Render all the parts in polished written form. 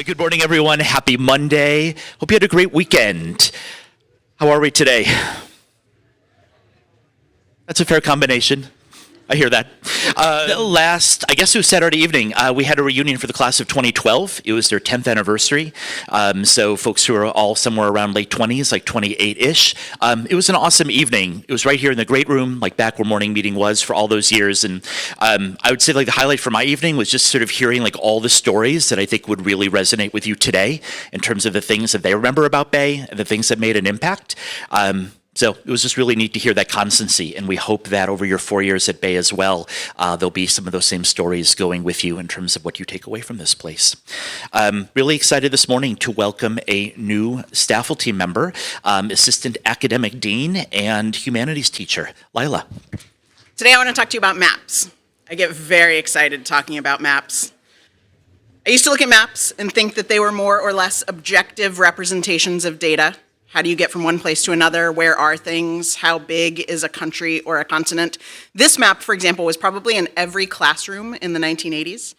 Good morning, everyone. Happy Monday. Hope you had a great weekend. How are we today? That's a fair combination. I hear that. I guess it was Saturday evening, we had a reunion for the class of 2012. It was their 10th anniversary. So folks who are all somewhere around late 20s, like 28-ish. It was an awesome evening. It was right here in the great room, like back where morning meeting was for all those years. And I would say like the highlight for my evening was just sort of hearing like all the stories that I think would really resonate with you today in terms of the things that they remember about Bay and the things that made an impact. So it was just really neat to hear that constancy, and we hope that over your 4 years at Bay as well, there'll be some of those same stories going with you in terms of what you take away from this place. Really excited this morning to welcome a new faculty member, Assistant Academic Dean and Humanities teacher, Laila. Today I want to talk to you about maps. I get very excited talking about maps. I used to look at maps and think that they were more or less objective representations of data. How do you get from one place to another? Where are things? How big is a country or a continent? This map, for example, was probably in every classroom in the 1980s.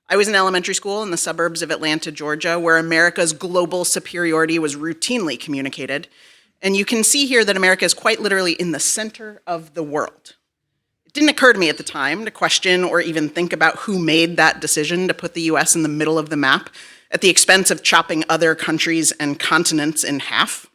I was in elementary school in the suburbs of Atlanta, Georgia, where America's global superiority was routinely communicated. And you can see here that America is quite literally in the center of the world. It didn't occur to me at the time to question or even think about who made that decision to put the US in the middle of the map at the expense of chopping other countries and continents in half.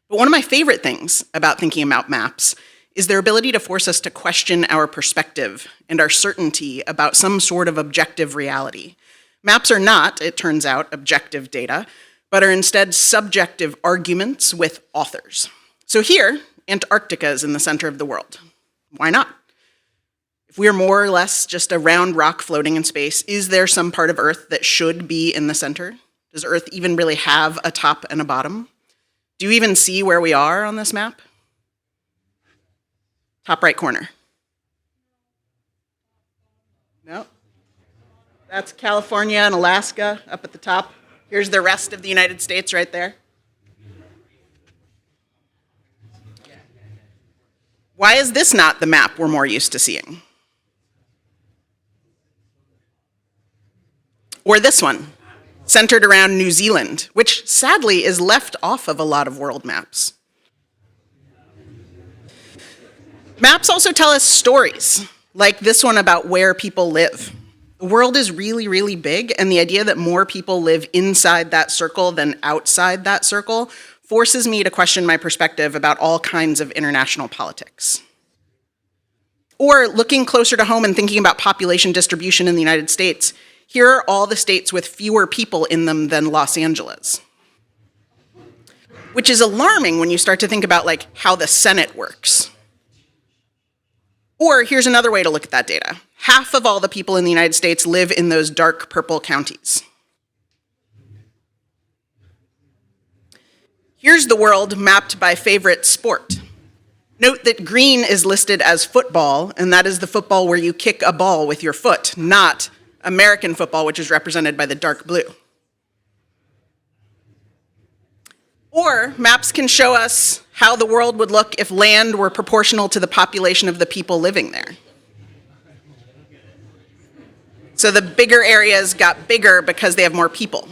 But one of my favorite things about thinking about maps is their ability to force us to question our perspective and our certainty about some sort of objective reality. Maps are not, it turns out, objective data, but are instead subjective arguments with authors. So here, Antarctica is in the center of the world. Why not? If we are more or less just a round rock floating in space, is there some part of Earth that should be in the center? Does Earth even really have a top and a bottom? Do you even see where we are on this map? Top right corner. No. That's California and Alaska up at the top. Here's the rest of the United States right there. Why is this not the map we're more used to seeing? Or this one, centered around New Zealand, which sadly is left off of a lot of world maps. Maps also tell us stories, like this one about where people live. The world is really, really big, and the idea that more people live inside that circle than outside that circle forces me to question my perspective about all kinds of international politics. Or looking closer to home and thinking about population distribution in the United States, here are all the states with fewer people in them than Los Angeles. Which is alarming when you start to think about like how the Senate works. Or here's another way to look at that data. Half of all the people in the United States live in those dark purple counties. Here's the world mapped by favorite sport. Note that green is listed as football, and that is the football where you kick a ball with your foot, not American football, which is represented by the dark blue. Or maps can show us how the world would look if land were proportional to the population of the people living there. So the bigger areas got bigger because they have more people.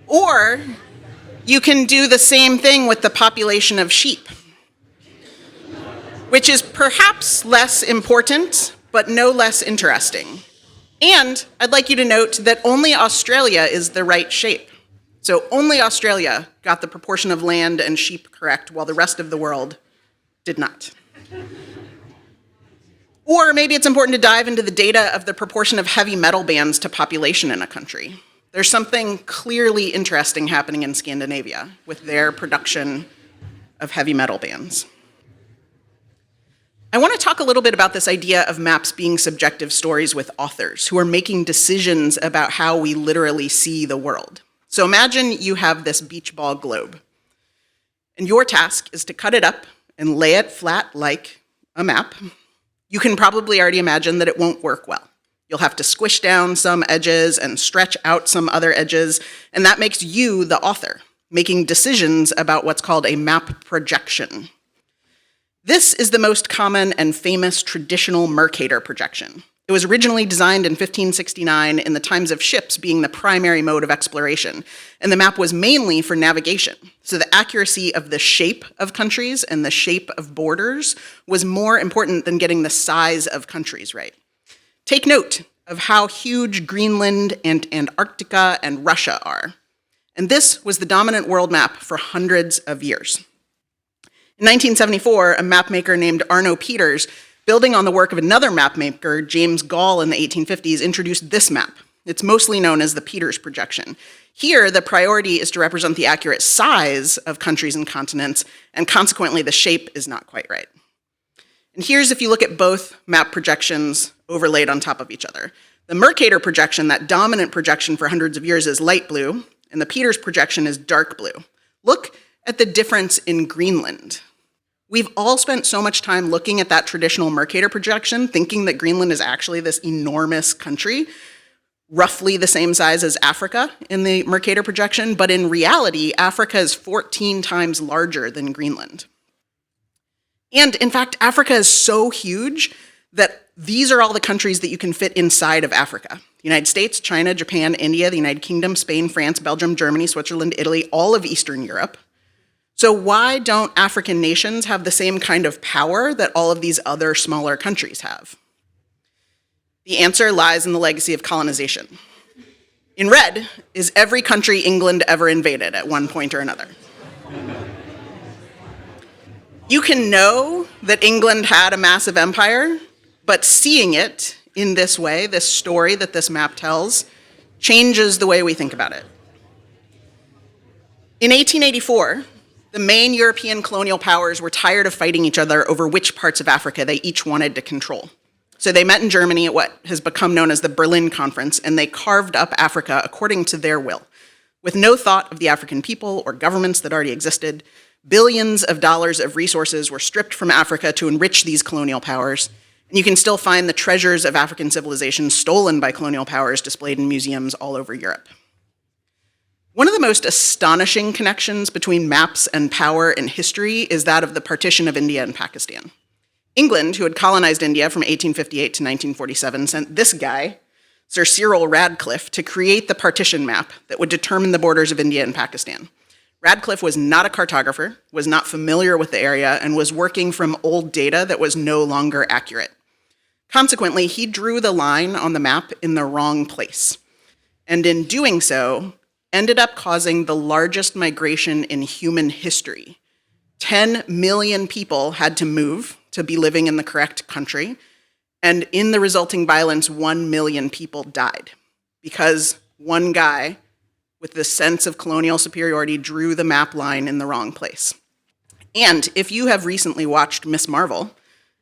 Or you can do the same thing with the population of sheep, which is perhaps less important, but no less interesting. And I'd like you to note that only Australia is the right shape. So only Australia got the proportion of land and sheep correct, while the rest of the world did not. Or maybe it's important to dive into the data of the proportion of heavy metal bands to population in a country. There's something clearly interesting happening in Scandinavia with their production of heavy metal bands. I want to talk a little bit about this idea of maps being subjective stories with authors who are making decisions about how we literally see the world. So imagine you have this beach ball globe, and your task is to cut it up and lay it flat like a map. You can probably already imagine that it won't work well. You'll have to squish down some edges and stretch out some other edges, and that makes you the author, making decisions about what's called a map projection. This is the most common and famous traditional Mercator projection. It was originally designed in 1569 in the times of ships being the primary mode of exploration, and the map was mainly for navigation. So the accuracy of the shape of countries and the shape of borders was more important than getting the size of countries right. Take note of how huge Greenland and Antarctica and Russia are. And this was the dominant world map for hundreds of years. In 1974, a mapmaker named Arno Peters, building on the work of another mapmaker, James Gall, in the 1850s, introduced this map. It's mostly known as the Peters projection. Here, the priority is to represent the accurate size of countries and continents, and consequently, the shape is not quite right. And here's if you look at both map projections overlaid on top of each other. The Mercator projection, that dominant projection for hundreds of years, is light blue, and the Peters projection is dark blue. Look at the difference in Greenland. We've all spent so much time looking at that traditional Mercator projection, thinking that Greenland is actually this enormous country, roughly the same size as Africa in the Mercator projection, but in reality, Africa is 14 times larger than Greenland. And in fact, Africa is so huge that these are all the countries that you can fit inside of Africa. The United States, China, Japan, India, the United Kingdom, Spain, France, Belgium, Germany, Switzerland, Italy, all of Eastern Europe. So why don't African nations have the same kind of power that all of these other smaller countries have? The answer lies in the legacy of colonization. In red is every country England ever invaded at one point or another. You can know that England had a massive empire, but seeing it in this way, this story that this map tells, changes the way we think about it. In 1884, the main European colonial powers were tired of fighting each other over which parts of Africa they each wanted to control. So they met in Germany at what has become known as the Berlin Conference, and they carved up Africa according to their will. With no thought of the African people or governments that already existed, billions of dollars of resources were stripped from Africa to enrich these colonial powers, and you can still find the treasures of African civilization stolen by colonial powers displayed in museums all over Europe. One of the most astonishing connections between maps and power in history is that of the partition of India and Pakistan. England, who had colonized India from 1858 to 1947, sent this guy, Sir Cyril Radcliffe, to create the partition map that would determine the borders of India and Pakistan. Radcliffe was not a cartographer, was not familiar with the area, and was working from old data that was no longer accurate. Consequently, he drew the line on the map in the wrong place, and in doing so, ended up causing the largest migration in human history. 10 million people had to move to be living in the correct country, and in the resulting violence, 1 million people died because one guy with the sense of colonial superiority drew the map line in the wrong place. And if you have recently watched Miss Marvel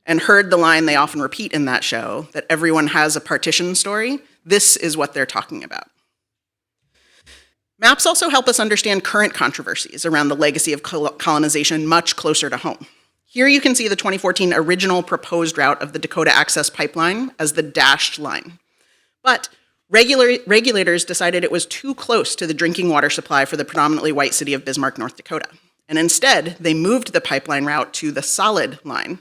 and heard the line they often repeat in that show, that everyone has a partition story, this is what they're talking about. Maps also help us understand current controversies around the legacy of colonization much closer to home. Here you can see the 2014 original proposed route of the Dakota Access Pipeline as the dashed line. But regulators decided it was too close to the drinking water supply for the predominantly white city of Bismarck, North Dakota. And instead, they moved the pipeline route to the solid line,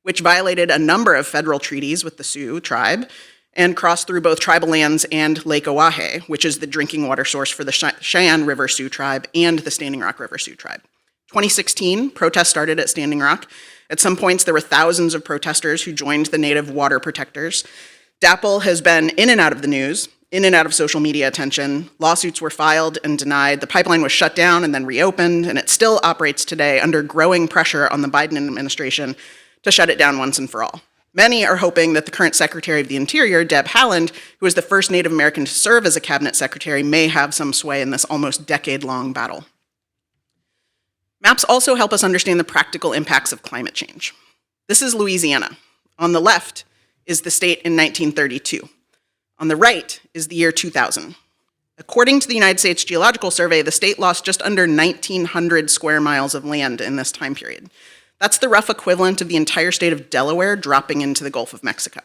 which violated a number of federal treaties with the Sioux tribe and crossed through both tribal lands and Lake Oahe, which is the drinking water source for the Cheyenne River Sioux tribe and the Standing Rock River Sioux tribe. 2016, protests started at Standing Rock. At some points, there were thousands of protesters who joined the native water protectors. DAPL has been in and out of the news, in and out of social media attention. Lawsuits were filed and denied. The pipeline was shut down and then reopened, and it still operates today under growing pressure on the Biden administration to shut it down once and for all. Many are hoping that the current Secretary of the Interior, Deb Haaland, who is the first Native American to serve as a cabinet secretary, may have some sway in this almost decade-long battle. Maps also help us understand the practical impacts of climate change. This is Louisiana. On the left is the state in 1932. On the right is the year 2000. According to the United States Geological Survey, the state lost just under 1,900 square miles of land in this time period. That's the rough equivalent of the entire state of Delaware dropping into the Gulf of Mexico.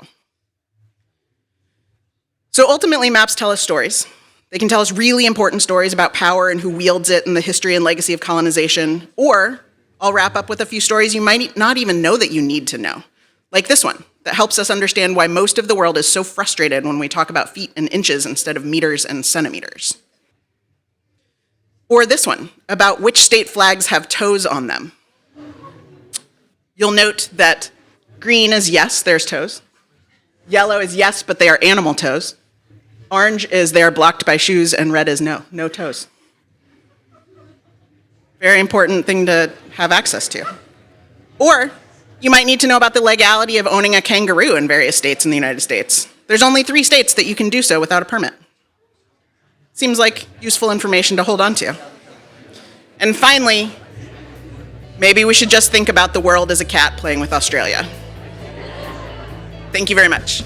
So ultimately, maps tell us stories. They can tell us really important stories about power and who wields it and the history and legacy of colonization, or I'll wrap up with a few stories you might not even know that you need to know. Like this one, that helps us understand why most of the world is so frustrated when we talk about feet and inches instead of meters and centimeters. Or this one, about which state flags have toes on them. You'll note that green is yes, there's toes. Yellow is yes, but they are animal toes. Orange is they are blocked by shoes, and red is no, no toes. Very important thing to have access to. Or you might need to know about the legality of owning a kangaroo in various states in the United States. There's only 3 states that you can do so without a permit. Seems like useful information to hold on to. And finally, maybe we should just think about the world as a cat playing with Australia. Thank you very much.